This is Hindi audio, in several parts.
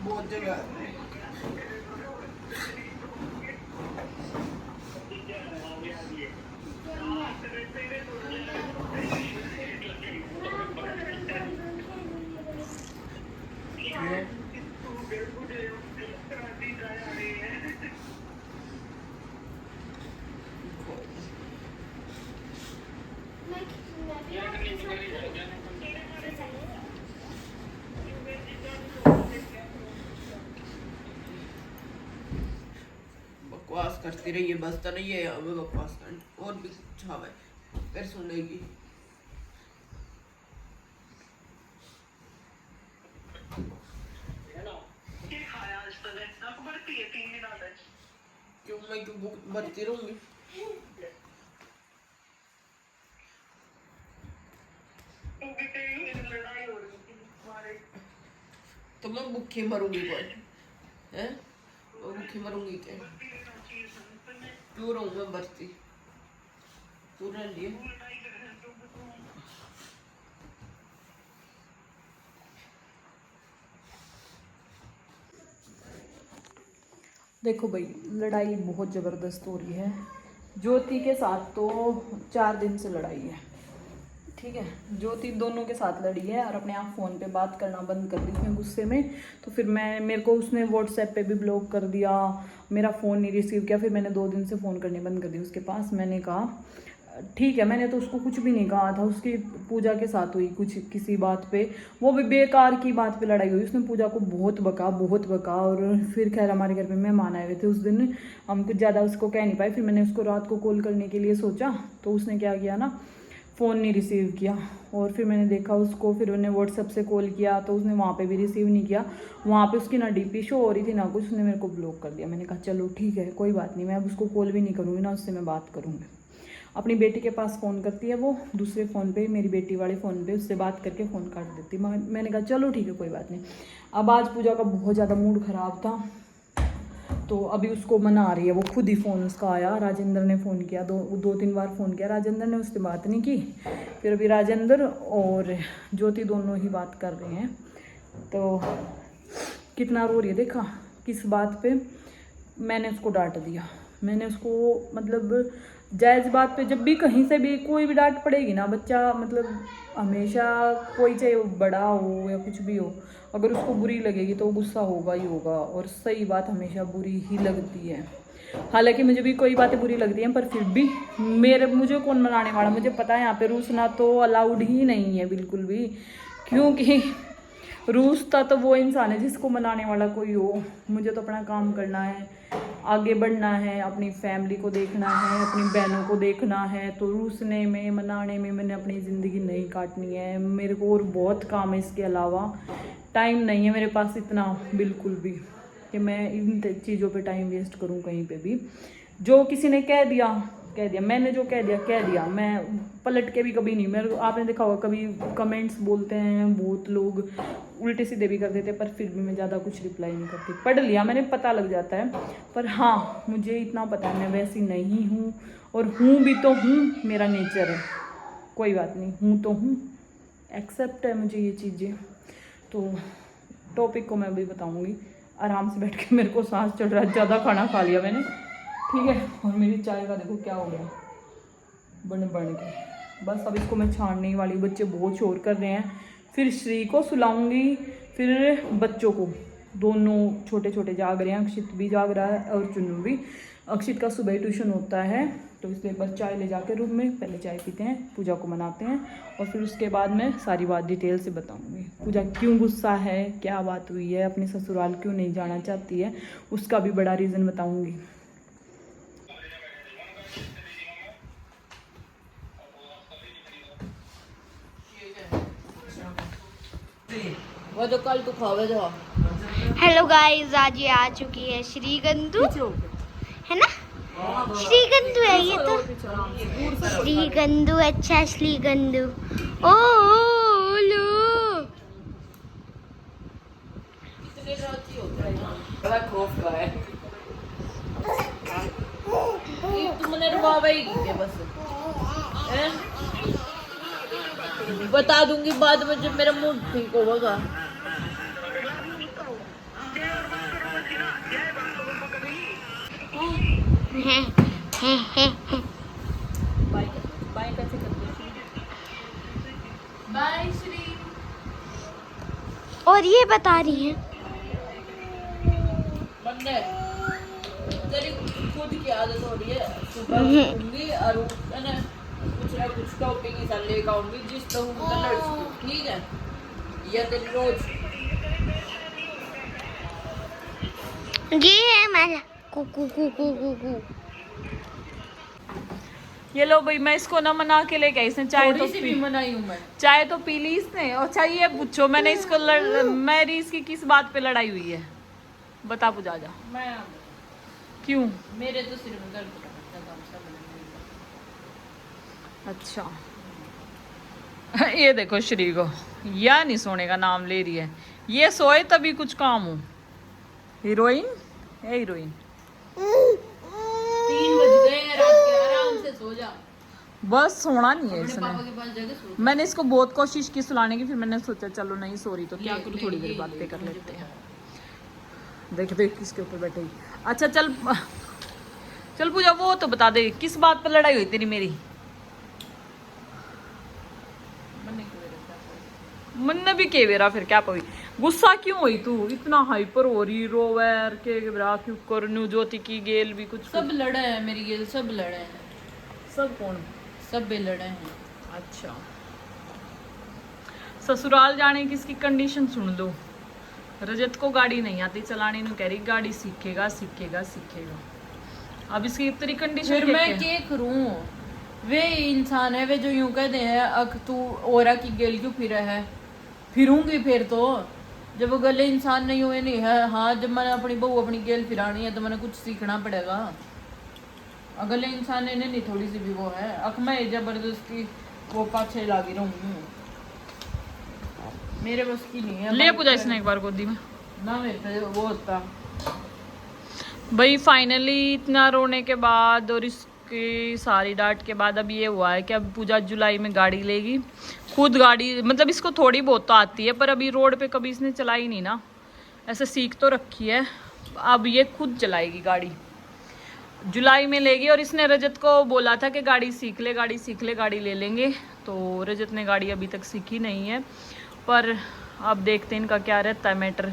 बहुत जगह बकवास करती रही है, बस तो नहीं है हमें बकवास करनी और भी छाव है फिर सुनेगी। क्यों मैं क्यों बुक भरती रहूंगी? तो मैं भूखी मरूंगी कोई है? मैं भूखी मरूंगी क्या? क्यों रहूं मैं भरती? तू रह लिए देखो भाई, लड़ाई बहुत ज़बरदस्त हो रही है। ज्योति के साथ तो 4 दिन से लड़ाई है, ठीक है। ज्योति दोनों के साथ लड़ी है और अपने आप फ़ोन पे बात करना बंद कर दी उसने गुस्से में। तो फिर मेरे को उसने व्हाट्सएप पे भी ब्लॉक कर दिया, मेरा फ़ोन नहीं रिसीव किया। फिर मैंने 2 दिन से फ़ोन करने बंद कर दी उसके पास। मैंने कहा ठीक है, मैंने तो उसको कुछ भी नहीं कहा था। उसकी पूजा के साथ हुई कुछ किसी बात पे, वो भी बेकार की बात पे लड़ाई हुई। उसने पूजा को बहुत बका और फिर खैर हमारे घर पे मेहमान आए हुए थे उस दिन, हम कुछ ज़्यादा उसको कह नहीं पाए। फिर मैंने उसको रात को कॉल करने के लिए सोचा तो उसने क्या किया ना, फ़ोन नहीं रिसीव किया। और फिर मैंने देखा उसको, फिर मैंने व्हाट्सएप से कॉल किया तो उसने वहाँ पे भी रिसीव नहीं किया। वहाँ पे उसकी ना डीपी शो हो रही थी ना कुछ, उसने मेरे को ब्लॉक कर दिया। मैंने कहा चलो ठीक है कोई बात नहीं, मैं अब उसको कॉल भी नहीं करूँगी ना उससे मैं बात करूँगी। अपनी बेटी के पास फ़ोन करती है वो, दूसरे फ़ोन पे, मेरी बेटी वाले फ़ोन पे उससे बात करके फ़ोन काट देती। मैंने कहा चलो ठीक है कोई बात नहीं। अब आज पूजा का बहुत ज़्यादा मूड ख़राब था तो अभी उसको मना रही है। वो खुद ही फ़ोन उसका आया, राजेंद्र ने फ़ोन किया, 2-3 बार फ़ोन किया राजेंद्र ने, उससे बात नहीं की। फिर अभी राजेंद्र और ज्योति दोनों ही बात कर रहे हैं। तो कितना रो रही है देखा, किस बात पे? मैंने उसको डांट दिया। मैंने उसको मतलब जायज़ बात पे जब भी कहीं से भी कोई भी डांट पड़ेगी ना, बच्चा मतलब हमेशा कोई चाहे वो बड़ा हो या कुछ भी हो, अगर उसको बुरी लगेगी तो गुस्सा होगा ही होगा। और सही बात हमेशा बुरी ही लगती है। हालांकि मुझे भी कोई बातें बुरी लगती हैं पर फिर भी मुझे कौन मनाने वाला, मुझे पता है यहाँ पे रूसना तो अलाउड ही नहीं है बिल्कुल भी। क्योंकि रूसता तो वो इंसान है जिसको मनाने वाला कोई हो। मुझे तो अपना काम करना है, आगे बढ़ना है, अपनी फैमिली को देखना है, अपनी बहनों को देखना है। तो रूसने में मनाने में मैंने अपनी ज़िंदगी नहीं काटनी है। मेरे को और बहुत काम है, इसके अलावा टाइम नहीं है मेरे पास इतना बिल्कुल भी कि मैं इन चीज़ों पे टाइम वेस्ट करूं कहीं पे भी। जो किसी ने कह दिया, मैंने जो कह दिया, मैं पलट के भी कभी नहीं। मेरे आपने देखा होगा कभी कमेंट्स बोलते हैं बहुत लोग, उल्टे सीधे भी कर देते, पर फिर भी मैं ज़्यादा कुछ रिप्लाई नहीं करती। पढ़ लिया मैंने, पता लग जाता है। पर हाँ मुझे इतना पता है मैं वैसी नहीं हूँ, और हूँ भी तो हूँ, मेरा नेचर है, कोई बात नहीं, हूँ तो हूँ, एक्सेप्ट है मुझे ये चीज़ें। तो टॉपिक को मैं भी बताऊँगी। आराम से बैठ के, मेरे को सांस चढ़ रहा है, ज़्यादा खाना खा लिया मैंने, ठीक है। और मेरी चाय का देखो क्या हो गया, बन के। बस अब इसको मैं छानने ही वाली, बच्चे बहुत शोर कर रहे हैं। फिर श्री को सुलाऊंगी, फिर बच्चों को, दोनों छोटे छोटे जाग रहे हैं, अक्षित भी जाग रहा है और चुन्नू भी। अक्षित का सुबह ट्यूशन होता है तो इसलिए बस चाय ले जाके रूम में पहले चाय पीते हैं, पूजा को मनाते हैं, और फिर उसके बाद मैं सारी बात डिटेल से बताऊंगी। पूजा क्यों गुस्सा है, क्या बात हुई है, अपने ससुराल क्यों नहीं जाना चाहती है, उसका भी बड़ा रीज़न बताऊंगी। वो तो कल तू खावे जो। हेलो गाइस, आज ये आ चुकी है श्रीगंधु, है ना? श्रीगंधु है ये तो, श्रीगंधु, अच्छा श्रीगंधु। ओ लो, कितने राती होता है ना, बड़ा खौफ का है। ये तुमने रुआवे ही की बस हैं? बता दूंगी बाद में जब मेरा मूड ठीक होगा। बाय कैसे करते हैं? बाय श्री। और ये बता रही है बंदे तेरी खुद की आदत हो रही है, सुबह उठूंगी और है ना कुछ ना कुछ टॉपिक ही साथ लेकर आऊंगी जिस तरह का लड़की, ठीक है? या दिन रोज ये है मेरा कुकू कुकू कुकू। ये लो भाई, मैं इसको ना मना के लेके आई, इसने चाय तो थोड़ी सी भी मनाई हूँ मैं। चाय तो पी ली इसने। अच्छा ये पूछो, मैंने इसको मेरी इसकी किस बात पे लड़ाई हुई है बता पूजा जा। मैं क्यों? मेरे तो सिर में दर्द करता है काम सब। अच्छा ये देखो श्री को, या नहीं सोने का नाम ले रही है, ये सोए तभी कुछ काम हो। हीरोइन है हीरोइन। 3 बज गए हैं रात के, आराम से सो जा। बस सोना नहीं है अपने इसने। पापा के पास जाके सो। मैंने इसको बहुत कोशिश की सुलाने की, फिर मैंने सोचा चलो नहीं सो रही तो क्या ले, करूँ, ले, थोड़ी ये देर बातें कर मुझे लेते हैं। पता देख देख किसके ऊपर बैठे। अच्छा चल चल पूजा, वो तो बता दे किस बात पर लड़ाई हुई तेरी मेरी। मन भी के बेरा फिर क्या पवी, गुस्सा क्यों हुई तू इतना हाइपर हो रही, रोवर के बेरा क्यों करनू, ज्योति की गेल भी कुछ सब लड़े हैं मेरी गेल, सब लड़े हैं। सब कौन? सब भी लड़े हैं। अच्छा ससुराल जाने की इसकी कंडीशन सुन लो। रजत को गाड़ी नहीं आती चलाने, नहीं कह रही गाड़ी सीखेगा सीखेगा सीखेगा। अब इसकी इतनी कंडीशन फिर मैं क्या करूं? वे इंसान है वे जो यूं कहते हैं अक तू औरा की गेल क्यों फिरा है, फिरूंगी फिर तो जब वो गले इंसान नहीं हुए नहीं है। हाँ जब मैंने अपनी बहू अपनी गेल फिरानी है तो मैंने कुछ सीखना पड़ेगा। अगले इंसान ने नहीं थोड़ी सी भी वो है अक मैं जबरदस्ती वो पाछे लागी रहूंगी, मेरे बस की नहीं है। ले पूजा इसने एक बार गोदी में ना मेरे वो होता। भाई फाइनली इतना रोने के बाद और इसकी सारी डांट के बाद अब ये हुआ है कि अब पूजा जुलाई में गाड़ी लेगी खुद। गाड़ी मतलब इसको थोड़ी बहुत तो आती है पर अभी रोड पे कभी इसने चलाई नहीं ना, ऐसे सीख तो रखी है, अब ये खुद चलाएगी गाड़ी। जुलाई में लेगी और इसने रजत को बोला था कि गाड़ी सीख ले गाड़ी सीख ले गाड़ी ले लेंगे, तो रजत ने गाड़ी अभी तक सीखी नहीं है। पर अब देखते हैं इनका क्या रहता है मैटर।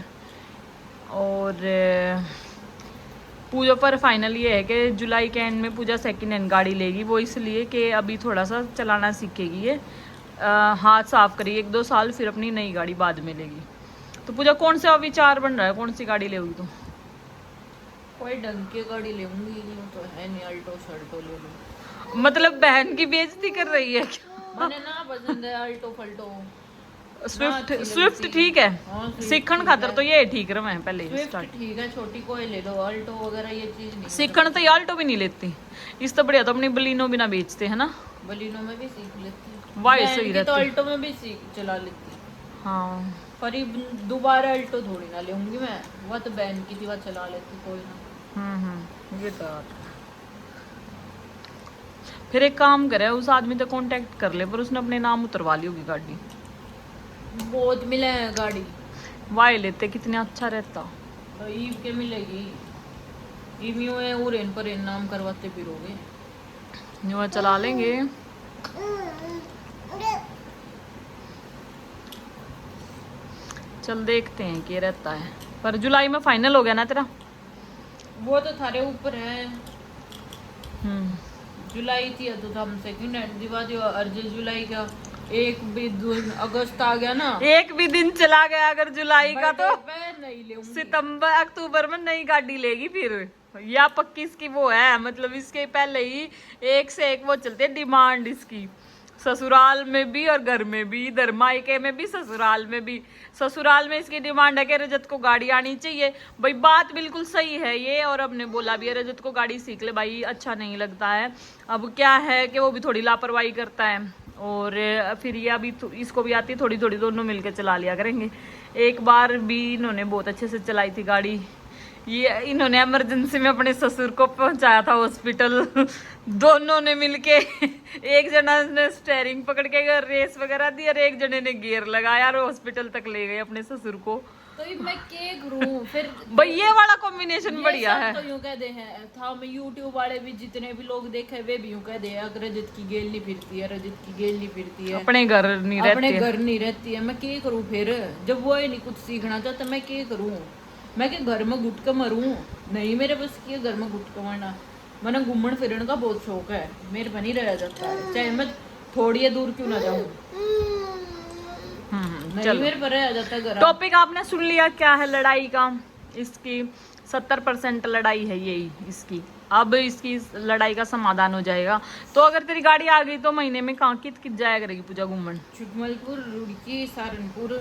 और पूजा पर फाइनल ये है कि जुलाई के एंड में पूजा सेकंड हैंड गाड़ी लेगी, वो इसलिए कि अभी थोड़ा सा चलाना सीखेगी ये, हाथ साफ करेगी 1-2 साल, फिर अपनी नई गाड़ी बाद में लेगी। तो पूजा कौन सा विचार बन रहा है, कौन सी गाड़ी लेगी तू? कोई ढंग की गाड़ी लेंगी तो है नहीं, अल्टो शल्टो ले लूं। मतलब बहन की बेइज्जती कर रही है क्या? मैंने ना पसंद है अल्टो फल्टो। स्विफ्ट ठीक है, हाँ, स्विफ्ट सीखण ठीक खातर है। तो ये ठीक रहा है पहले स्विफ्ट स्टार्ट। ठीक है, छोटी कोई ले लो, अल्टो वगैरह ये चीज नहीं। सीखण तो ये अल्टो भी नहीं लेती, इस तो बढ़िया तो अपनी बलिनो भी ना बेचते है ना, बलिनो में भी सीख लेती हूँ। वाह बहन सही की रहती तो है। अल्टो में भी सीख चला लेती हूँ। हाँ पर ये दोबारा अल्टो थोड़ी ना लेऊंगी मैं, वह तो बहन की थी वह चला लेती कोई ना। ये तो बात है। फिर एक काम करे उस आदमी से कांटेक्ट कर ले, पर उसने अपने नाम उतरवा ली होगी गाड़ी। बहुत मिले हैं गाड़ी, वाई लेते कितने अच्छा रहता। तो ईव के मिलेगी, ईव यूं है उरेन पर नाम करवाते फिरोगे। यूँ चला लेंगे। चल देखते हैं क्या रहता है, पर जुलाई में फाइनल हो गया ना तेरा? वो तो थारे ऊपर है। हम्म जुलाई थी तो हम सेकंड हैंड दिवा दियो, अर्ज जुलाई का एक भी अगस्त आ गया ना, एक भी दिन चला गया अगर जुलाई का तो मैं नहीं लेऊंगी। सितंबर अक्टूबर में नई गाड़ी लेगी फिर, या पक्की इसकी वो है, मतलब इसके पहले ही एक से एक वो चलते डिमांड इसकी, ससुराल में भी और घर में भी, इधर मायके में भी ससुराल में भी। ससुराल में इसकी डिमांड है कि रजत को गाड़ी आनी चाहिए। भाई बात बिल्कुल सही है ये, और हमने बोला भी है रजत को गाड़ी सीख ले भाई, अच्छा नहीं लगता है। अब क्या है कि वो भी थोड़ी लापरवाही करता है, और फिर ये अभी इसको भी आती है थोड़ी थोड़ी, दोनों मिलकर चला लिया करेंगे। एक बार भी इन्होंने बहुत अच्छे से चलाई थी गाड़ी, ये इन्होंने इमरजेंसी में अपने ससुर को पहुंचाया था हॉस्पिटल। दोनों ने मिलके, एक जना ने स्टेयरिंग पकड़ के रेस वगैरह दी और एक जने ने गियर लगाया और हॉस्पिटल तक ले गए अपने ससुर को। तो ये मैं क्या करूं फिर। भाई ये वाला कॉम्बिनेशन ये बढ़िया सब है। तो यूं कहते हैं था, मैं यूट्यूब वाले भी जितने भी लोग देखे वे भी यूं कहते हैं अगर रजत की गेल नहीं फिरती है, रजत की गेल नहीं फिरती है, अपने घर नहीं अपने रहते। घर नहीं रहती है। मैं क्या करूं फिर, जब वो ही नहीं कुछ सीखना चाहता मैं क्या करूं। मैं क्या घर में घुट के मरूं? नहीं मेरे बस की घर में घुट के मरना। मैंने घूमन फिरन का बहुत शौक है, मेरे पर नहीं रह जाता है, चाहे मैं थोड़ी दूर क्यों ना जाऊं। नहीं मेरे पर रह जाता घर। टॉपिक आपने सुन लिया क्या है लड़ाई का। इसकी 70% लड़ाई है यही इसकी। अब इसकी लड़ाई का समाधान हो जाएगा। तो अगर तेरी गाड़ी आ गई तो महीने में कहाँ कित जाया करेगी पूजा घूमन? छुटमलपुर, रुड़की, सहारनपुर,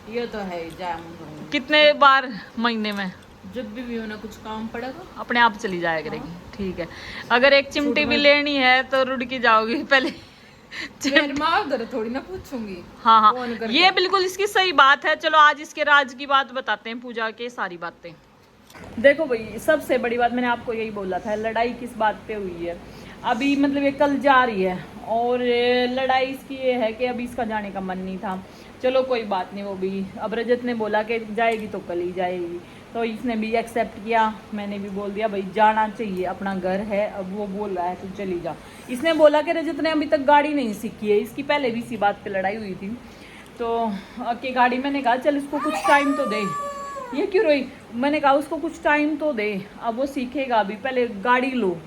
ये तो है जाम। कितने बार महीने में? जब भी होना कुछ काम पड़ेगा अपने आप चली जाया करेगी। ठीक है, अगर एक चिमटी भी लेनी है तो रुड़की जाओगी पहले। मेरी माँ उधर थोड़ी ना पूछूंगी। हाँ फोन हाँ, करके। ये बिल्कुल इसकी सही बात है। चलो आज इसके राज की बात बताते हैं, पूजा के सारी बातें। देखो भाई, सबसे बड़ी बात मैंने आपको यही बोला था, लड़ाई किस बात पे हुई है। अभी मतलब ये कल जा रही है और लड़ाई इसकी ये है कि अभी इसका जाने का मन नहीं था। चलो कोई बात नहीं, वो भी अब रजत ने बोला कि जाएगी तो कल ही जाएगी, तो इसने भी एक्सेप्ट किया। मैंने भी बोल दिया भाई जाना चाहिए, अपना घर है। अब वो बोल रहा है तो चली जा। इसने बोला कि रजत ने अभी तक गाड़ी नहीं सीखी है, इसकी पहले भी इसी बात पे लड़ाई हुई थी। तो कि गाड़ी, मैंने कहा चल इसको कुछ टाइम तो दे। ये क्यों रोई? मैंने कहा उसको कुछ टाइम तो दे, अब वो सीखेगा। अभी पहले गाड़ी लो,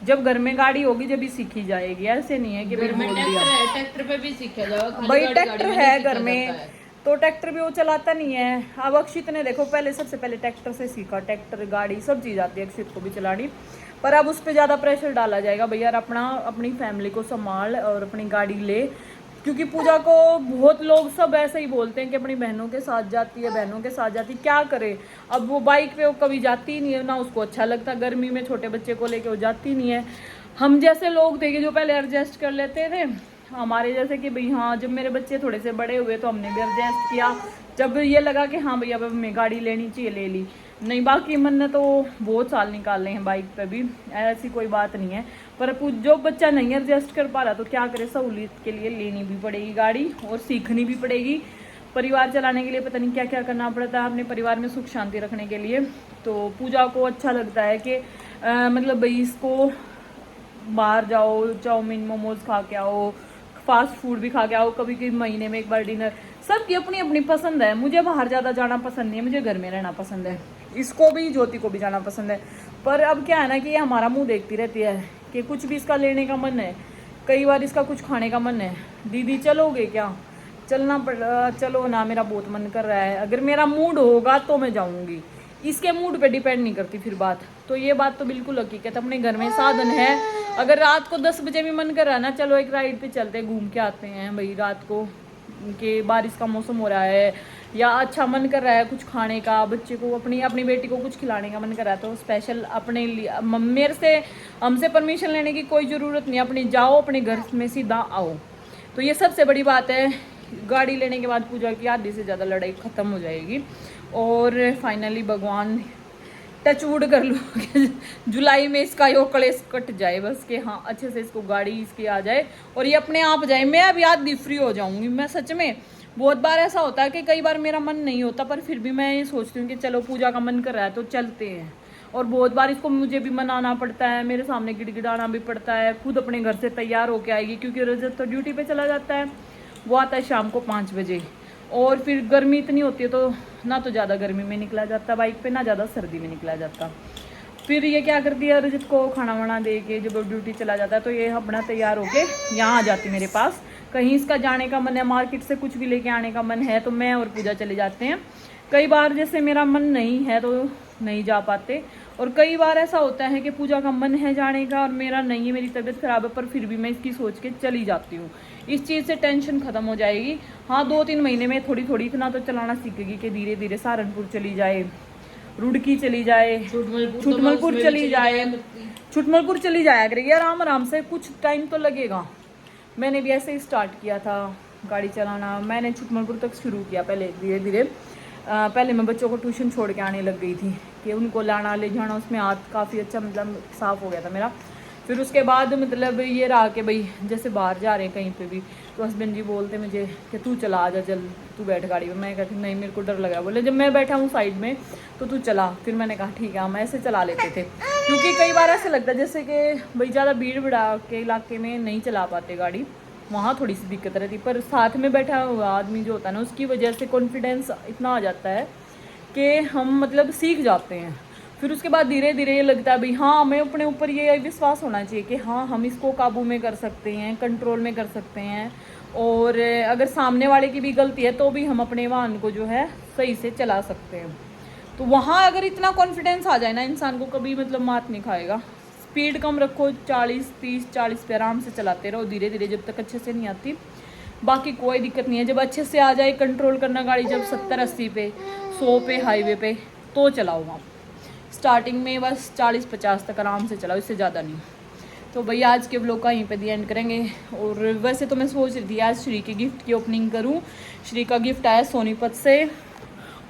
जब घर में गाड़ी होगी जब ही सीखी जाएगी। ऐसे नहीं है कि घर में बोल दिया। ट्रैक्टर पे भी सीखा जाओ। भाई ट्रैक्टर है घर में तो ट्रैक्टर भी वो चलाता नहीं है। अब अक्षित ने देखो पहले, सबसे पहले ट्रैक्टर से सीखा, ट्रैक्टर गाड़ी सब चीज़ आती है अक्षित को भी चलानी। पर अब उस पर ज़्यादा प्रेशर डाला जाएगा, भैया अपनी फैमिली को संभाल और अपनी गाड़ी ले। क्योंकि पूजा को बहुत लोग सब ऐसे ही बोलते हैं कि अपनी बहनों के साथ जाती है, बहनों के साथ जाती, क्या करे। अब वो बाइक पे वो कभी जाती ही नहीं है ना, उसको अच्छा लगता। गर्मी में छोटे बच्चे को लेके वो जाती नहीं है। हम जैसे लोग थे कि जो पहले एडजस्ट कर लेते थे, हमारे जैसे कि भाई हाँ, जब मेरे बच्चे थोड़े से बड़े हुए तो हमने भी एडजस्ट किया। जब ये लगा कि हाँ भैया अब हमें गाड़ी लेनी चाहिए, ले ली। नहीं बाकी मन ने तो बहुत साल निकाले हैं बाइक पे भी, ऐसी कोई बात नहीं है। पर जो बच्चा नहीं एडजस्ट कर पा रहा तो क्या करे, सहूलियत के लिए लेनी भी पड़ेगी गाड़ी और सीखनी भी पड़ेगी। परिवार चलाने के लिए पता नहीं क्या क्या करना पड़ता है अपने परिवार में सुख शांति रखने के लिए। तो पूजा को अच्छा लगता है कि मतलब भाई इसको बाहर जाओ, चाउमीन मोमोज खा के आओ, फास्ट फूड भी खा के आओ, कभी कभी महीने में एक बार डिनर। सबकी अपनी अपनी पसंद है। मुझे बाहर ज़्यादा जाना पसंद नहीं है, मुझे घर में रहना पसंद है। इसको भी, ज्योति को भी जाना पसंद है। पर अब क्या है ना कि ये हमारा मुंह देखती रहती है कि कुछ भी इसका लेने का मन है, कई बार इसका कुछ खाने का मन है। दीदी चलोगे क्या? चलो ना, मेरा बहुत मन कर रहा है। अगर मेरा मूड होगा तो मैं जाऊंगी, इसके मूड पे डिपेंड नहीं करती फिर बात। तो ये बात तो बिल्कुल हकीकत, अपने घर में साधन है। अगर रात को 10 बजे भी मन कर रहा है ना, चलो एक राइड पे चलते हैं, घूम के आते हैं भाई रात को, कि बारिश का मौसम हो रहा है या अच्छा मन कर रहा है कुछ खाने का, बच्चे को अपनी बेटी को कुछ खिलाने का मन कर रहा है, तो स्पेशल अपने लिए मेरे से हमसे परमिशन लेने की कोई ज़रूरत नहीं। अपनी जाओ, अपने घर में सीधा आओ। तो ये सबसे बड़ी बात है। गाड़ी लेने के बाद पूजा की आधी से ज़्यादा लड़ाई ख़त्म हो जाएगी और फाइनली भगवान टच वुड कर लो जुलाई में इसका यो कलेश कट जाए बस, कि हाँ अच्छे से इसको गाड़ी इसकी आ जाए और ये अपने आप जाए। मैं अभी आधी फ्री हो जाऊंगी। मैं सच में बहुत बार ऐसा होता है कि कई बार मेरा मन नहीं होता, पर फिर भी मैं ये सोचती हूँ कि चलो पूजा का मन कर रहा है तो चलते हैं। और बहुत बार इसको मुझे भी मनाना पड़ता है, मेरे सामने गिड़गिड़ाना भी पड़ता है। खुद अपने घर से तैयार होके आएगी क्योंकि रजत तो ड्यूटी पे चला जाता है, वो आता है शाम को 5 बजे। और फिर गर्मी इतनी होती है तो ना तो ज़्यादा गर्मी में निकला जाता बाइक पे, ना ज़्यादा सर्दी में निकला जाता। फिर ये क्या करती है, रजत को खाना वाना दे के जब वो ड्यूटी चला जाता है तो ये अपना तैयार होके यहाँ आ जाती मेरे पास। कहीं इसका जाने का मन है, मार्केट से कुछ भी लेके आने का मन है, तो मैं और पूजा चले जाते हैं। कई बार जैसे मेरा मन नहीं है तो नहीं जा पाते, और कई बार ऐसा होता है कि पूजा का मन है जाने का और मेरा नहीं है, मेरी तबीयत खराब है, पर फिर भी मैं इसकी सोच के चली जाती हूँ। इस चीज़ से टेंशन खत्म हो जाएगी। हाँ 2-3 महीने में थोड़ी थोड़ी इतना तो चलाना सीखेगी कि धीरे धीरे सहारनपुर चली जाए, रुड़की चली जाए, छुटमलपुर चली जाए, छुटमलपुर चली जाया करेगी आराम आराम से। कुछ टाइम तो लगेगा। मैंने भी ऐसे ही स्टार्ट किया था गाड़ी चलाना, मैंने छुटमलपुर तक शुरू किया पहले धीरे धीरे। पहले मैं बच्चों को ट्यूशन छोड़ के आने लग गई थी कि उनको लाना ले जाना, उसमें हाथ काफ़ी अच्छा मतलब साफ़ हो गया था मेरा। फिर उसके बाद मतलब ये रहा कि भाई जैसे बाहर जा रहे हैं कहीं पे भी तो हस्बैंड जी बोलते मुझे कि तू चला आ जा, चल तू बैठ गाड़ी में। मैं कहती नहीं मेरे को डर लग रहा है। बोले जब मैं बैठा हूँ साइड में तो तू चला। फिर मैंने कहा ठीक है हम ऐसे चला लेते थे, क्योंकि कई बार ऐसे लगता है जैसे कि भाई ज़्यादा भीड़ भड़ा के इलाके में नहीं चला पाते गाड़ी, वहाँ थोड़ी सी दिक्कत रहती। पर साथ में बैठा हुआ आदमी जो होता है ना उसकी वजह से कॉन्फिडेंस इतना आ जाता है कि हम मतलब सीख जाते हैं। फिर उसके बाद धीरे धीरे ये लगता है भाई हाँ हमें अपने ऊपर ये विश्वास होना चाहिए कि हाँ हम इसको काबू में कर सकते हैं, कंट्रोल में कर सकते हैं। और अगर सामने वाले की भी गलती है तो भी हम अपने वाहन को जो है सही से चला सकते हैं। तो वहाँ अगर इतना कॉन्फिडेंस आ जाए ना इंसान को कभी मतलब मात नहीं खाएगा। स्पीड कम रखो, 40 पे आराम से चलाते रहो धीरे धीरे जब तक अच्छे से नहीं आती, बाकी कोई दिक्कत नहीं है। जब अच्छे से आ जाए कंट्रोल करना गाड़ी, जब 70-80 पे 100 पे हाईवे पे तो चलाओ आप। स्टार्टिंग में बस 40-50 तक आराम से चलाओ, इससे ज़्यादा नहीं। तो भैया आज के ब्लॉग का यहीं पे दी एंड करेंगे। और वैसे तो मैं सोच रही थी आज श्री के गिफ्ट की ओपनिंग करूं। श्री का गिफ्ट आया सोनीपत से,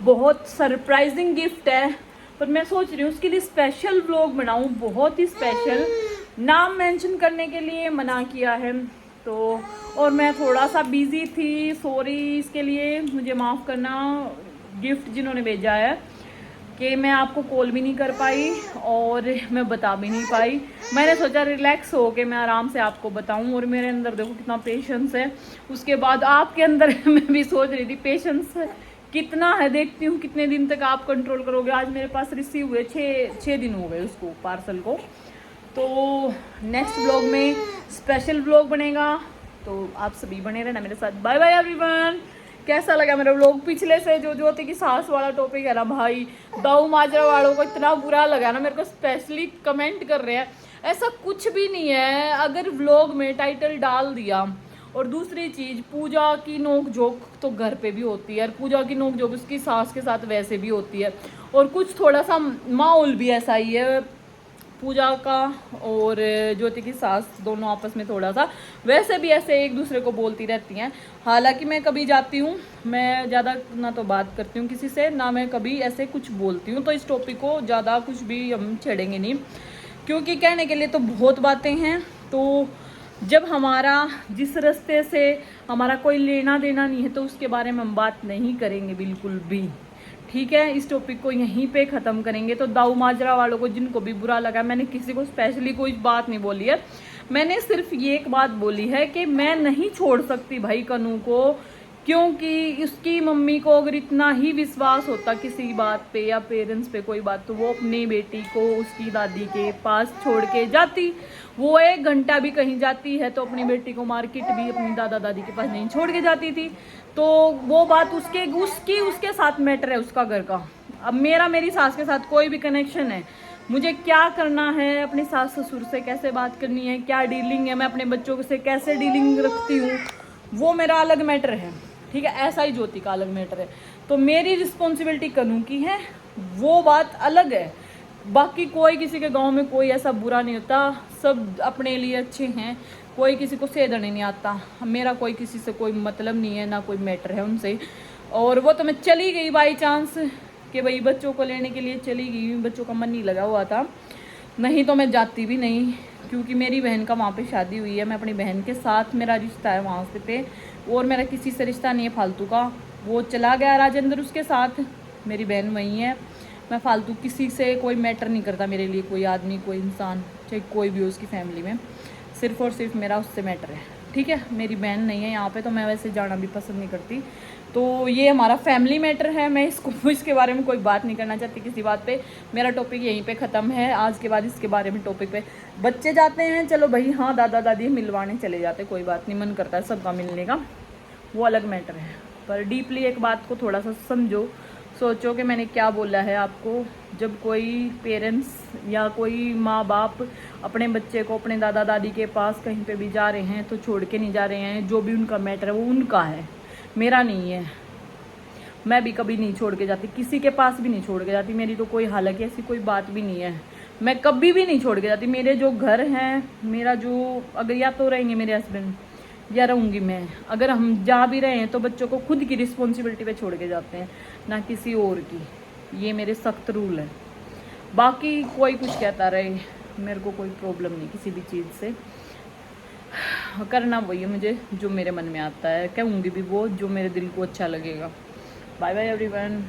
बहुत सरप्राइजिंग गिफ्ट है, पर मैं सोच रही हूँ उसके लिए स्पेशल व्लॉग बनाऊँ, बहुत ही स्पेशल। नाम मेंशन करने के लिए मना किया है तो, और मैं थोड़ा सा बिजी थी, सॉरी इसके लिए, मुझे माफ़ करना। गिफ्ट जिन्होंने भेजा है कि मैं आपको कॉल भी नहीं कर पाई और मैं बता भी नहीं पाई। मैंने सोचा रिलैक्स हो के मैं आराम से आपको बताऊं, और मेरे अंदर देखो कितना पेशेंस है। उसके बाद आपके अंदर मैं भी सोच रही थी पेशेंस कितना है, देखती हूँ कितने दिन तक आप कंट्रोल करोगे। आज मेरे पास रिसीव हुए 6 दिन हो गए उसको, पार्सल को। तो नेक्स्ट व्लॉग में स्पेशल व्लॉग बनेगा, तो आप सभी बने रहना मेरे साथ। Bye bye everyone. कैसा लगा मेरा व्लॉग पिछले से? जो ज्योति की सास वाला टॉपिक है ना भाई, दाऊ माजरा वालों को इतना बुरा लगा ना, मेरे को स्पेशली कमेंट कर रहे हैं। ऐसा कुछ भी नहीं है, अगर व्लॉग में टाइटल डाल दिया। और दूसरी चीज़, पूजा की नोक झोंक तो घर पे भी होती है, और पूजा की नोक झोंक उसकी सास के साथ वैसे भी होती है। और कुछ थोड़ा सा माहौल भी ऐसा ही है, पूजा का और ज्योति की सास दोनों आपस में थोड़ा सा वैसे भी ऐसे एक दूसरे को बोलती रहती हैं। हालांकि मैं कभी जाती हूँ, मैं ज़्यादा ना तो बात करती हूँ किसी से, ना मैं कभी ऐसे कुछ बोलती हूँ। तो इस टॉपिक को ज़्यादा कुछ भी हम छेड़ेंगे नहीं, क्योंकि कहने के लिए तो बहुत बातें हैं। तो जब हमारा जिस रास्ते से हमारा कोई लेना देना नहीं है तो उसके बारे में हम बात नहीं करेंगे बिल्कुल भी, ठीक है। इस टॉपिक को यहीं पे ख़त्म करेंगे। तो दाऊ माजरा वालों को जिनको भी बुरा लगा, मैंने किसी को स्पेशली कोई बात नहीं बोली है, मैंने सिर्फ ये एक बात बोली है कि मैं नहीं छोड़ सकती भाई कनू को, क्योंकि उसकी मम्मी को अगर इतना ही विश्वास होता किसी बात पे या पेरेंट्स पे कोई बात, तो वो अपनी बेटी को उसकी दादी के पास छोड़ के जाती। वो 1 घंटा भी कहीं जाती है तो अपनी बेटी को मार्केट भी अपनी दादा दादी के पास नहीं छोड़ के जाती थी। तो वो बात उसके साथ मैटर है, उसका घर का। अब मेरी सास के साथ कोई भी कनेक्शन है, मुझे क्या करना है, अपने सास ससुर से कैसे बात करनी है, क्या डीलिंग है, मैं अपने बच्चों से कैसे डीलिंग रखती हूँ, वो मेरा अलग मैटर है, ठीक है। ऐसा ही ज्योति का अलग मैटर है। तो मेरी रिस्पॉन्सिबिलिटी कनू की है, वो बात अलग है। बाकी कोई किसी के गांव में कोई ऐसा बुरा नहीं होता, सब अपने लिए अच्छे हैं, कोई किसी को सेधने नहीं आता। मेरा कोई किसी से कोई मतलब नहीं है, ना कोई मैटर है उनसे। और वो तो मैं चली गई बाई चांस कि भाई बच्चों को लेने के लिए चली गई, बच्चों का मन नहीं लगा हुआ था, नहीं तो मैं जाती भी नहीं, क्योंकि मेरी बहन का वहाँ पे शादी हुई है। मैं अपनी बहन के साथ मेरा रिश्ता है वहाँ से पे, और मेरा किसी से रिश्ता नहीं है फालतू का। वो चला गया राजेंद्र उसके साथ, मेरी बहन वहीं है। मैं फालतू किसी से कोई मैटर नहीं करता मेरे लिए, कोई आदमी कोई इंसान चाहे कोई भी हो उसकी फैमिली में, सिर्फ और सिर्फ मेरा उससे मैटर है, ठीक है। मेरी बहन नहीं है यहाँ पे, तो मैं वैसे जाना भी पसंद नहीं करती। तो ये हमारा फैमिली मैटर है, मैं इसके बारे में कोई बात नहीं करना चाहती किसी बात पे। मेरा टॉपिक यहीं पे ख़त्म है। आज के बाद इसके बारे में टॉपिक पे बच्चे जाते हैं, चलो भाई हाँ दादा दादी मिलवाने चले जाते, कोई बात नहीं, मन करता है सबका मिलने का, वो अलग मैटर है। पर डीपली एक बात को थोड़ा सा समझो, सोचो कि मैंने क्या बोला है आपको। जब कोई पेरेंट्स या कोई माँ बाप अपने बच्चे को अपने दादा दादी के पास कहीं पे भी जा रहे हैं तो छोड़ के नहीं जा रहे हैं, जो भी उनका मैटर है वो उनका है, मेरा नहीं है। मैं भी कभी नहीं छोड़ के जाती, किसी के पास भी नहीं छोड़ के जाती, मेरी तो कोई हालांकि ऐसी कोई बात भी नहीं है, मैं कभी भी नहीं छोड़ के जाती। मेरे जो घर हैं, मेरा जो अगर या तो रहेंगे मेरे हस्बैंड या रहूँगी मैं। अगर हम जा भी रहे हैं तो बच्चों को खुद की रिस्पॉन्सिबिलिटी पे छोड़ के जाते हैं, ना किसी और की। ये मेरे सख्त रूल है। बाकी कोई कुछ कहता रहे, मेरे को कोई प्रॉब्लम नहीं किसी भी चीज़ से। करना वही है मुझे जो मेरे मन में आता है, कहूँगी भी वो जो मेरे दिल को अच्छा लगेगा। Bye bye everyone.